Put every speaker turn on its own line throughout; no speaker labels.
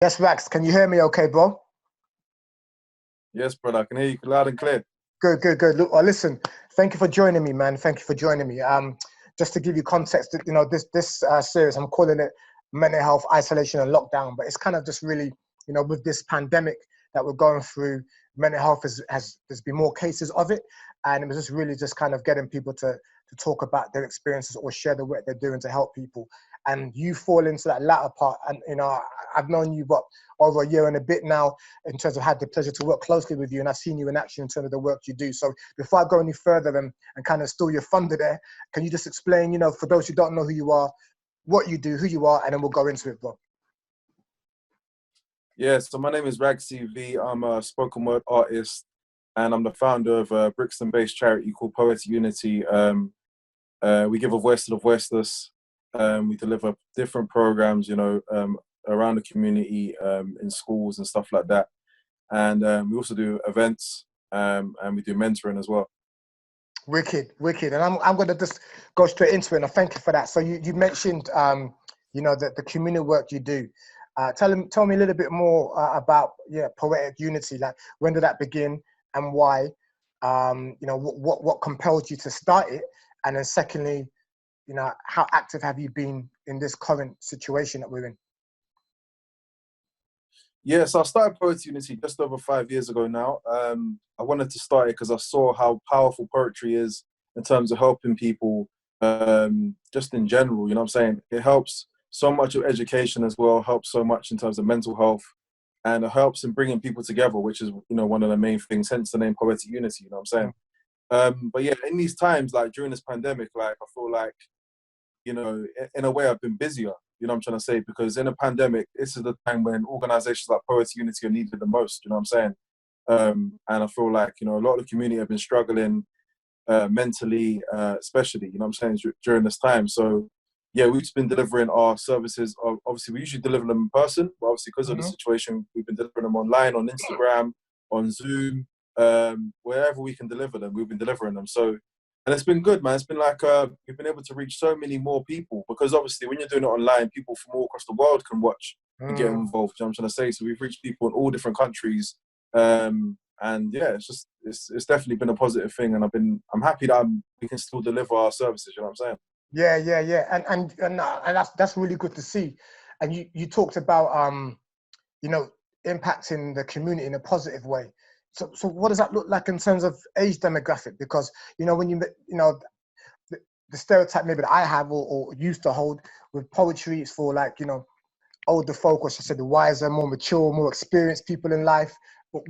Yes, Rax, can you hear me okay, bro?
Yes, brother. I can hear you loud and clear.
Good, good, good. Look, listen, thank you for joining me, man. Thank you for joining me. Just to give you context, this series, I'm calling it Mental Health Isolation and Lockdown, but it's kind of just really, with this pandemic that we're going through, mental health there's been more cases of it, and it was just really just kind of getting people to talk about their experiences or share the work they're doing to help people. And you fall into that latter part, and I've known you what over a year and a bit now, in terms of had the pleasure to work closely with you, and I've seen you in action in terms of the work you do. So before I go any further and kind of steal your thunder there, can you just explain, for those who don't know who you are, what you do, who you are, and then we'll go into it, bro.
Yeah, so my name is Ragz-CV. I'm a spoken word artist, and I'm the founder of a Brixton-based charity called Poetic Unity. We give a voice to the voiceless. We deliver different programs, around the community, in schools and stuff like that. And we also do events, and we do mentoring as well.
Wicked, wicked. And I'm going to just go straight into it, and I thank you for that. So you mentioned, the community work you do. Tell me a little bit more about Poetic Unity. Like, when did that begin and why? What compelled you to start it? And then secondly, how active have you been in this current situation that we're in?
Yeah, so I started Poetry Unity just over 5 years ago now. I wanted to start it because I saw how powerful poetry is in terms of helping people, just in general, you know what I'm saying? It helps so much of education as well, helps so much in terms of mental health, and it helps in bringing people together, which is, one of the main things, hence the name Poetic Unity, you know what I'm saying? But yeah, in these times, like during this pandemic, like I feel like, in a way I've been busier, you know what I'm trying to say? Because in a pandemic, this is the time when organizations like Poetry Unity are needed the most, you know what I'm saying? And I feel like, a lot of the community have been struggling mentally, especially, you know what I'm saying, during this time. So yeah, we've just been delivering our services. Obviously, we usually deliver them in person, but obviously because of the situation, we've been delivering them online, on Instagram, on Zoom, wherever we can deliver them, we've been delivering them. So, and it's been good, man. It's been like, we've been able to reach so many more people, because obviously when you're doing it online, people from all across the world can watch and get involved, you know what I'm trying to say? So we've reached people in all different countries. And yeah, it's definitely been a positive thing, and I'm happy that we can still deliver our services, you know what I'm saying?
Yeah. And that's really good to see. And you talked about impacting the community in a positive way. So what does that look like in terms of age demographic? Because when the stereotype maybe that I have or used to hold with poetry is for, like, older folk, or should I say the wiser, more mature, more experienced people in life. But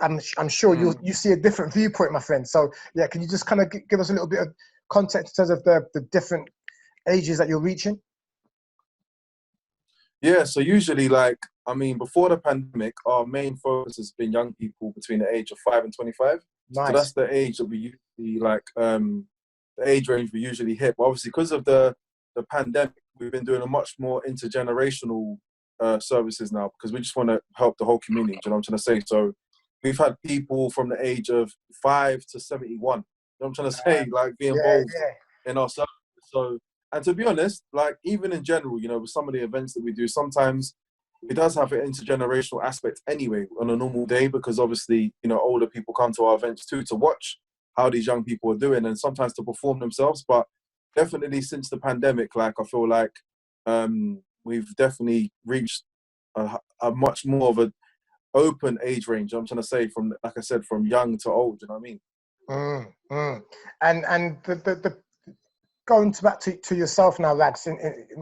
I'm sure you see a different viewpoint, my friend. So yeah, can you just kind of give us a little bit of context in terms of the different ages that you're reaching?
Yeah, so usually, like, I mean, before the pandemic, our main focus has been young people between the age of 5 and 25. So
Nice.
that's the age that we usually, like, the age range we usually hit. But obviously, because of the pandemic, we've been doing a much more intergenerational services now, because we just want to help the whole community, you know what I'm trying to say? So we've had people from the age of 5 to 71, you know what I'm trying to say, like, be
Yeah,
involved in our services. So, and to be honest, like, even in general, with some of the events that we do, sometimes it does have an intergenerational aspect anyway on a normal day, because obviously, older people come to our events too to watch how these young people are doing, and sometimes to perform themselves. But definitely since the pandemic, like, I feel like we've definitely reached a much more of an open age range. I'm trying to say, from, like I said, from young to old, you know what I mean?
And the going back to yourself now, Rags,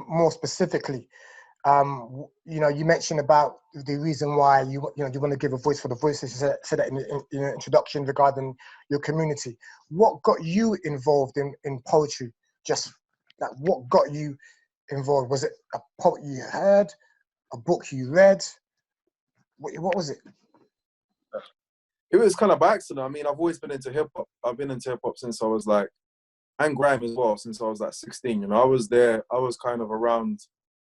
more specifically, you mentioned about the reason why you want to give a voice for the voices. You said that in your introduction regarding your community. What got you involved in poetry? Just like, what got you involved? Was it a poet you heard, a book you read? What was it?
It was kind of by accident. I mean, I've always been into hip hop. I've been into hip hop since I was like, and grime as well, since I was like 16. I was there. I was kind of around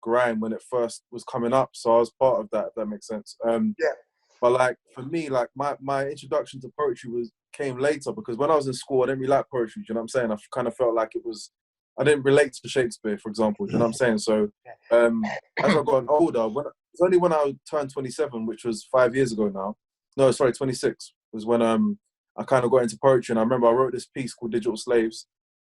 grime when it first was coming up, so I was part of that. If that makes sense.
Yeah.
But like, for me, like, my introduction to poetry came later, because when I was in school, I didn't really like poetry. Do you know what I'm saying? I kind of felt like it was I didn't relate to Shakespeare, for example. Do you know what I'm saying? So as I got older, it's only when I turned 27, which was 5 years ago now. No, sorry, 26 was when I kind of got into poetry. And I remember I wrote this piece called Digital Slaves.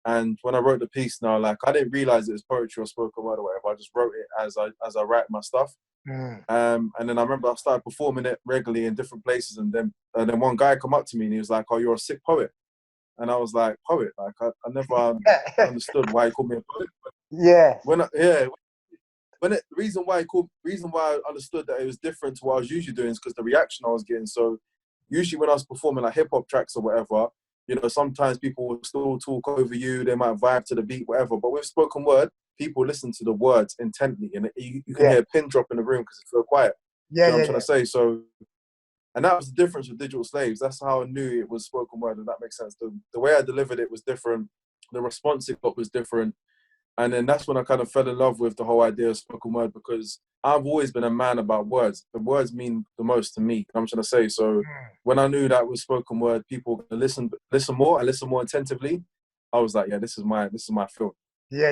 And when I wrote the piece now, like I didn't realize it was poetry or spoken word or whatever. I just wrote it as I write my stuff. And then I remember I started performing it regularly in different places. And then one guy come up to me and he was like, "Oh, you're a sick poet." And I was like, "Poet?" Like I never understood why he called me a poet.
Yeah.
The reason why I understood that it was different to what I was usually doing is because the reaction I was getting. So usually when I was performing like hip hop tracks or whatever, you know, sometimes people will still talk over you. They might vibe to the beat, whatever. But with spoken word, people listen to the words intently, and you can hear a pin drop in the room because it's so quiet.
Yeah,
You know what I'm trying to say? So, and that was the difference with Digital Slaves. That's how I knew it was spoken word, and that makes sense. The way I delivered it was different. The response it got was different. And then that's when I kind of fell in love with the whole idea of spoken word, because I've always been a man about words. The words mean the most to me. You know what I'm trying to say. So when I knew that with spoken word, people were going to listen more and listen more attentively, I was like, yeah, this is my field.
Yeah.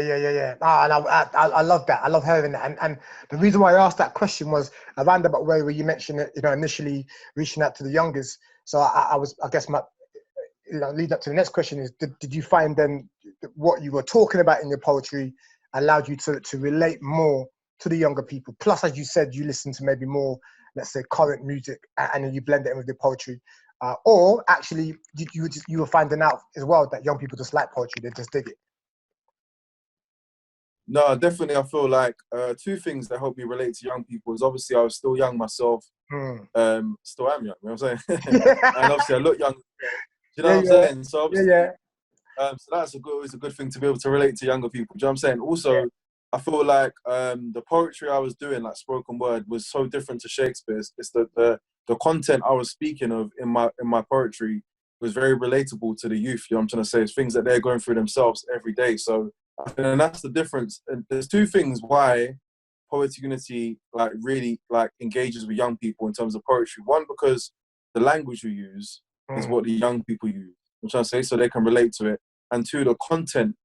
And I love that. I love hearing that. And the reason why I asked that question was around about where you mentioned it, you know, initially reaching out to the youngest. So I guess my, you know, lead up to the next question is, did you find then what you were talking about in your poetry allowed you to relate more to the younger people? Plus, as you said, you listen to maybe more, let's say, current music, and then you blend it in with the poetry. Or actually, you were finding out as well that young people just like poetry, they just dig it.
No, definitely. I feel like two things that help me relate to young people is obviously I was still young myself. Still am young, you know what I'm saying? And obviously I look young. Do you know what I'm saying? So obviously, so that's it's a good thing to be able to relate to younger people. Do you know what I'm saying? Also, I feel like the poetry I was doing, like spoken word, was so different to Shakespeare's. It's the content I was speaking of in my poetry was very relatable to the youth. You know what I'm trying to say? It's things that they're going through themselves every day. So, and that's the difference. And there's two things why Poetic Unity like really like engages with young people in terms of poetry. One, because the language we use is what the young people use. I'm trying to say, so they can relate to it. And two, the content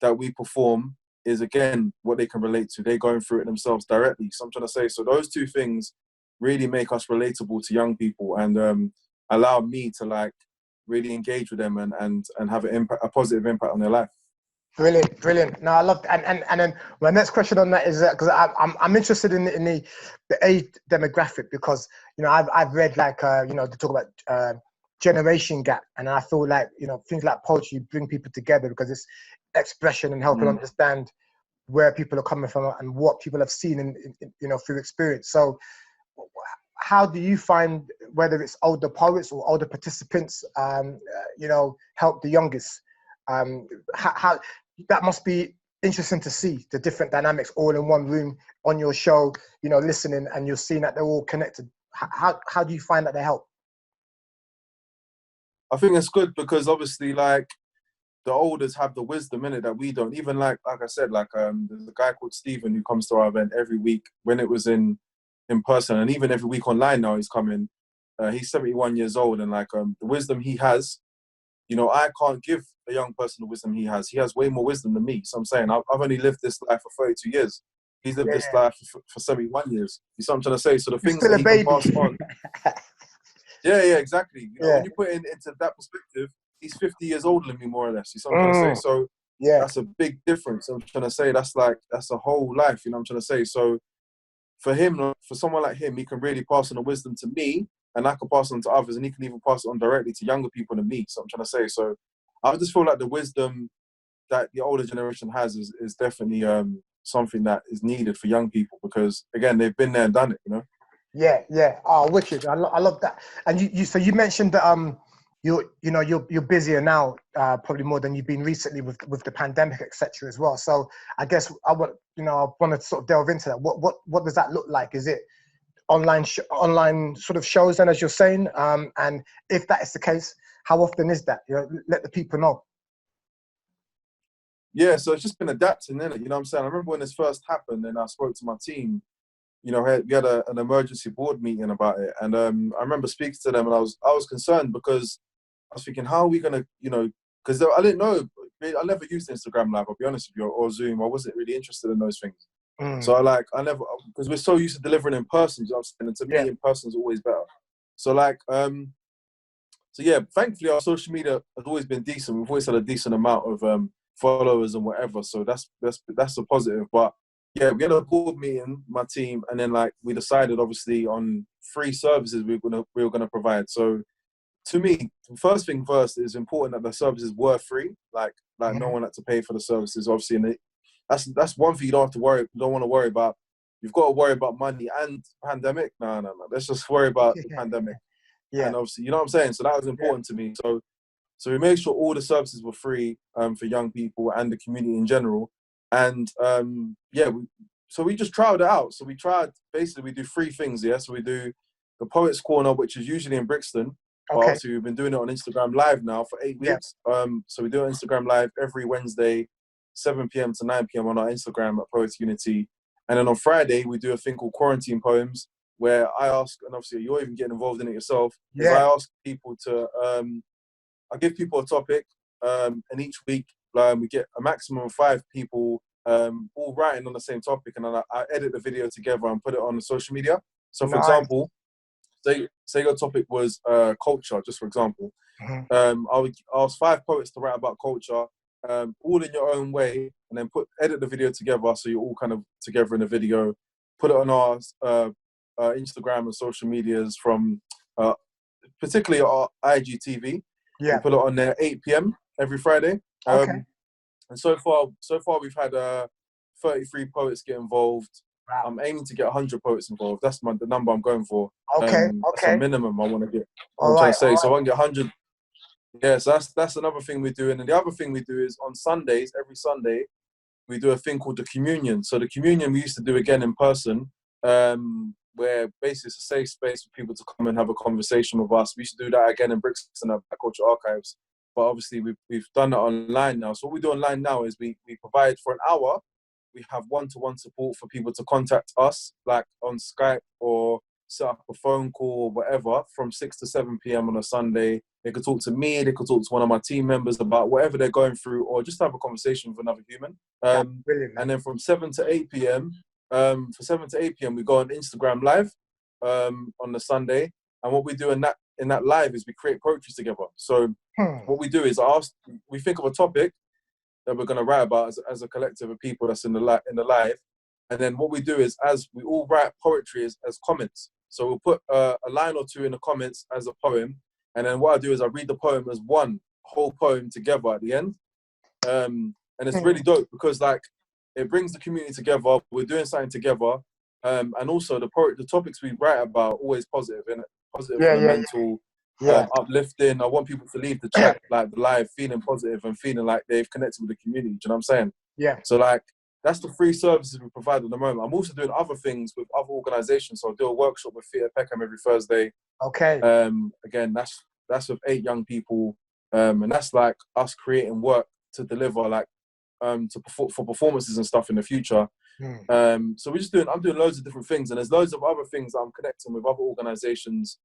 that we perform is again what they can relate to. They're going through it themselves directly. So I'm trying to say, so those two things really make us relatable to young people and allow me to like really engage with them and have a positive impact on their life.
Brilliant. No, I love that. And then my next question on that is because I'm interested in the age demographic, because you know I've read like you know, they talk about generation gap, and I feel like, you know, things like poetry bring people together because it's expression and helping understand where people are coming from and what people have seen in you know, through experience. So how do you find, whether it's older poets or older participants, you know, help the youngest? How that must be interesting to see the different dynamics all in one room on your show, you know, listening, and you're seeing that they're all connected. How do you find that they help?
I think it's good because obviously, like, the elders have the wisdom in it that we don't. Even like I said, like there's a guy called Stephen who comes to our event every week when it was in person, and even every week online now he's coming. He's 71 years old, and like the wisdom he has, you know, I can't give a young person the wisdom he has. He has way more wisdom than me. So I'm saying I've only lived this life for 32 years. He's lived this life for 71 years. You see what I'm trying to say? So the
You're
things
still
that
a
he can
baby.
pass on. Yeah, exactly. You know, when you put it into that perspective, he's 50 years older than me, more or less. You see what I'm trying to say? So that's a big difference. I'm trying to say that's a whole life. You know what I'm trying to say? So for him, for someone like him, he can really pass on the wisdom to me, and I can pass it on to others, and he can even pass it on directly to younger people than me. So I'm trying to say. So I just feel like the wisdom that the older generation has is definitely something that is needed for young people, because again, they've been there and done it. You know.
Yeah. Oh, wicked. I love that. And so you mentioned that you're busier now, probably more than you've been recently with the pandemic, etc. as well. So I guess I want to sort of delve into that. What does that look like? Is it online sort of shows then, as you're saying? And if that is the case, how often is that? You know, let the people know.
Yeah, so it's just been adapting, innit? You know what I'm saying? I remember when this first happened and I spoke to my team, you know, we had an emergency board meeting about it. And I remember speaking to them, and I was concerned because I was thinking, how are we going to, you know, because I didn't know, I never used Instagram Live, I'll be honest with you, or Zoom. I wasn't really interested in those things.
Mm.
So like, I never, because we're so used to delivering in person, you know what I'm saying? And to me, in person is always better. So like, so yeah, thankfully our social media has always been decent. We've always had a decent amount of followers and whatever. So that's a positive. But yeah, we had a board meeting, my team, and then like we decided obviously on 3 services we were gonna provide. So to me, first thing first, it's important that the services were free. Like no one had to pay for the services, obviously, and that's one thing you don't want to worry about. You've got to worry about money and pandemic. No. Let's just worry about the pandemic. And obviously, you know what I'm saying? So that was important to me. So we made sure all the services were free for young people and the community in general. And so we just tried it out. So we do 3 things, yeah? So we do the Poets Corner, which is usually in Brixton. But obviously we've been doing it on Instagram Live now for 8 weeks. So we do it on Instagram Live every Wednesday, 7 p.m. to 9 p.m. on our Instagram at Poetic Unity. And then on Friday, we do a thing called Quarantine Poems, where I ask, and obviously you're even getting involved in it yourself, is I ask people to, I give people a topic, and each week we get a maximum of 5 people all writing on the same topic, and then I edit the video together and put it on the social media. So for example, say your topic was culture, just for example. I would ask 5 poets to write about culture, all in your own way, and then edit the video together so you're all kind of together in a video. Put it on our Instagram and social medias from particularly our IGTV. We put it on there 8 p.m. every Friday. And so far we've had 33 poets get involved. Wow. I'm aiming to get 100 poets involved. That's the number I'm going for. That's a minimum I want to get. I'm trying to say. So I want to get 100. Yeah, so that's another thing we do. And then the other thing we do is on Sundays, every Sunday, we do a thing called the communion. So the communion we used to do again in person, where basically it's a safe space for people to come and have a conversation with us. We used to do that again in Brixton at Black Culture Archives. But obviously we've done it online now. So what we do online now is we provide for an hour. We have one-to-one support for people to contact us, like on Skype or set up a phone call or whatever, from 6 to 7 p.m. on a Sunday. They could talk to me, they could talk to one of my team members about whatever they're going through, or just have a conversation with another human. And then from 7 to 8 p.m., we go on Instagram Live on the Sunday. And what we do in that live is we create poetry together. So what we do is we think of a topic that we're going to write about as a collective of people that's in the live. And then what we do is, as we all write poetry as comments. So we'll put a line or 2 in the comments as a poem. And then what I do is I read the poem as one whole poem together at the end. And it's really dope because like it brings the community together. We're doing something together. And also the topics we write about are always positive, and mental, uplifting. I want people to leave the chat, like the live, feeling positive and feeling like they've connected with the community. Do you know what I'm saying? Yeah. So like, that's the 3 services we provide at the moment. I'm also doing other things with other organisations. So I'll do a workshop with Theatre Peckham every Thursday. Okay. Again, that's with 8 young people, and that's like us creating work to deliver, like for performances and stuff in the future. So I'm doing loads of different things, and there's loads of other things that I'm connecting with other organisations.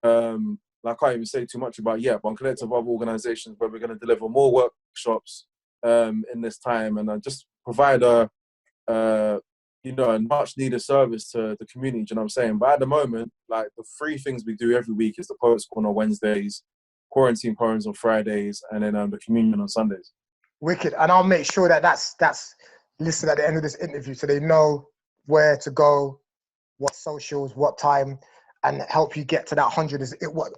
I can't even say too much about yet, but I'm connected with other organisations where we're going to deliver more workshops in this time, and just provide a much needed service to the community. Do you know what I'm saying? But at the moment, like the 3 things we do every week is the Poets Corner on Wednesdays, Quarantine Poems on Fridays, and then the communion on Sundays. Wicked. And I'll make sure that that's listed at the end of this interview so they know where to go, what socials, what time, and help you get to that 100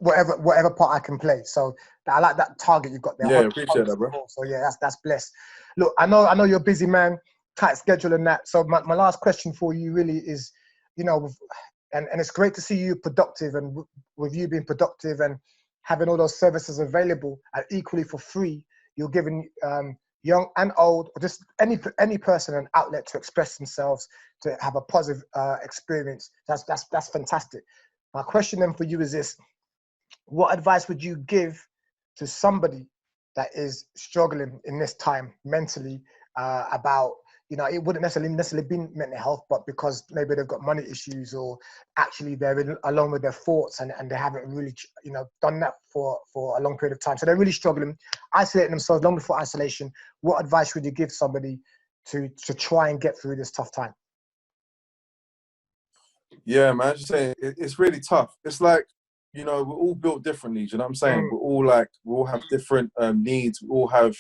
whatever part I can play. So I like that target you've got there. Yeah, appreciate that, bro. So yeah, that's blessed. Look, I know you're a busy man, tight schedule and that. So my last question for you really is, and it's great to see you productive, and with you being productive and having all those services available and equally for free, you're giving young and old, or just any person an outlet to express themselves, to have a positive experience. That's fantastic. My question then for you is this: what advice would you give to somebody that is struggling in this time mentally about
you know, it wouldn't necessarily be mental health, but because maybe they've got money issues, or actually they're alone with their thoughts, and they haven't really, you know, done that for a long period of time. So they're really struggling, isolating themselves long before isolation. What advice would you give somebody to try and get through this tough time?
Yeah, man, I just saying, it's really tough. It's like, you know, we're all built differently. Do you know what I'm saying? We all have different needs. We all have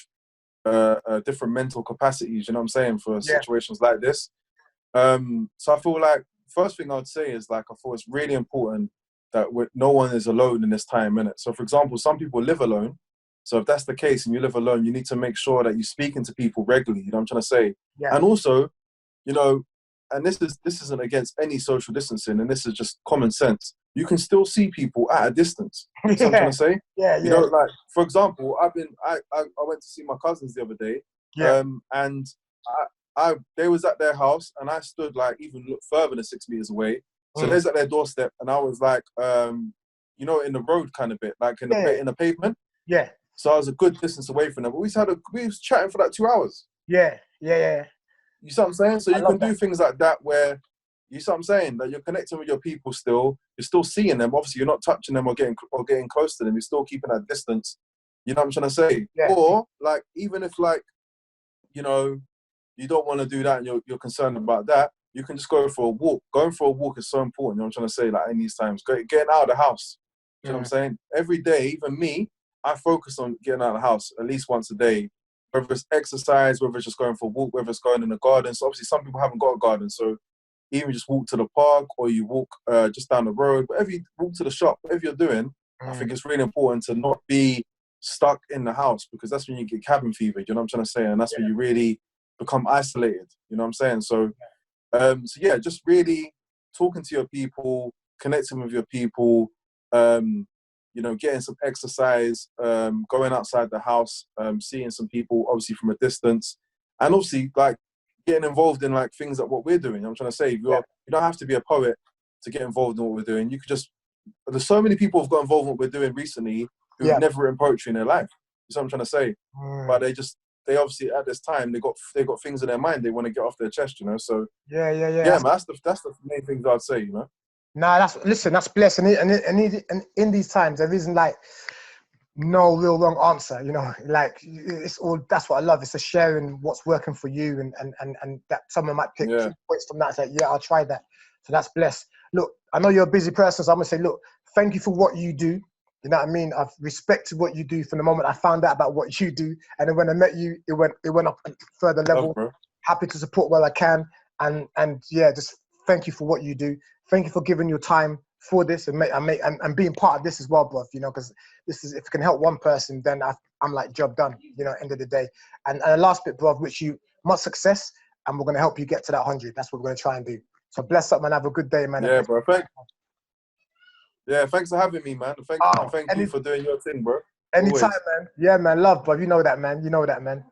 different mental capacities. You know what I'm saying, for
Yeah.
situations like this. So I feel like first thing I would say is, like, I thought it's really important that no one is alone in this time, innit? So, for example, some people live alone. So if that's the case and you live alone, you need to make sure that you're speaking to people regularly. You know what I'm trying to say?
Yeah.
And also, you know, and this isn't against any social distancing, and this is just common sense. You can still see people at a distance. You know what I'm trying to say?
Yeah.
You know, like, for example, I went to see my cousins the other day,
Yeah.
and they was at their house, and I stood, like, even look further than 6 meters away. So there's at their doorstep, and I was like, you know, in the road kind of bit, like in the pavement.
Yeah.
So I was a good distance away from them. But we was chatting for like 2 hours.
Yeah. Yeah.
You see what I'm saying? So
I
you
love
can do
that.
things like that where, you see what I'm saying, that you're connecting with your people still. You're still seeing them. Obviously, you're not touching them or getting close to them. You're still keeping that distance. You know what I'm trying to say?
Yeah.
Or, like, even if, like, you know, you don't want to do that and you're concerned about that, you can just go for a walk. Going for a walk is so important. You know what I'm trying to say? Like, in these times, getting out of the house. You know what I'm saying? Every day, even me, I focus on getting out of the house at least once a day. Whether it's exercise, whether it's just going for a walk, whether it's going in the garden. So obviously some people haven't got a garden, so even just walk to the park, or you walk just down the road, whatever, you walk to the shop, whatever you're doing, I think it's really important to not be stuck in the house, because that's when you get cabin fever, you know what I'm trying to say? And that's when you really become isolated, you know what I'm saying? So, so yeah, just really talking to your people, connecting with your people, you know, getting some exercise, going outside the house, seeing some people, obviously from a distance, and obviously, like, getting involved in, like, things that what we're doing. I'm trying to say, you don't have to be a poet to get involved in what we're doing. You could just, there's so many people who've got involved in what we're doing recently who've never written poetry in their life. That's what I'm trying to say. But they obviously, at this time, they got things in their mind they want to get off their chest, you know. So yeah, man, that's the main things I'd say, you know.
Nah, that's blessed, and in these times there isn't, like, no real wrong answer, you know. Like, it's all, that's what I love. It's a sharing what's working for you, and that someone might pick points from that and say, yeah, I'll try that. So that's blessed. Look, I know you're a busy person, so I'm gonna say, look, thank you for what you do. You know what I mean? I've respected what you do from the moment I found out about what you do, and then when I met you, it went up a further level. Happy to support where I can, and yeah, just thank you for what you do. Thank you for giving your time for this, and being part of this as well, bro. You know, because this is, if it can help one person, then I'm like, job done. You know, end of the day. And the last bit, bro, which you much success, and we're gonna help you get to that 100. That's what we're gonna try and do. So bless up, man. Have a good day, man.
Yeah, bro. Thanks for having me, man. Thank you for doing your thing, bro.
Anytime,
Always.
man. Yeah, man. Love, bro. You know that, man. You know that, man.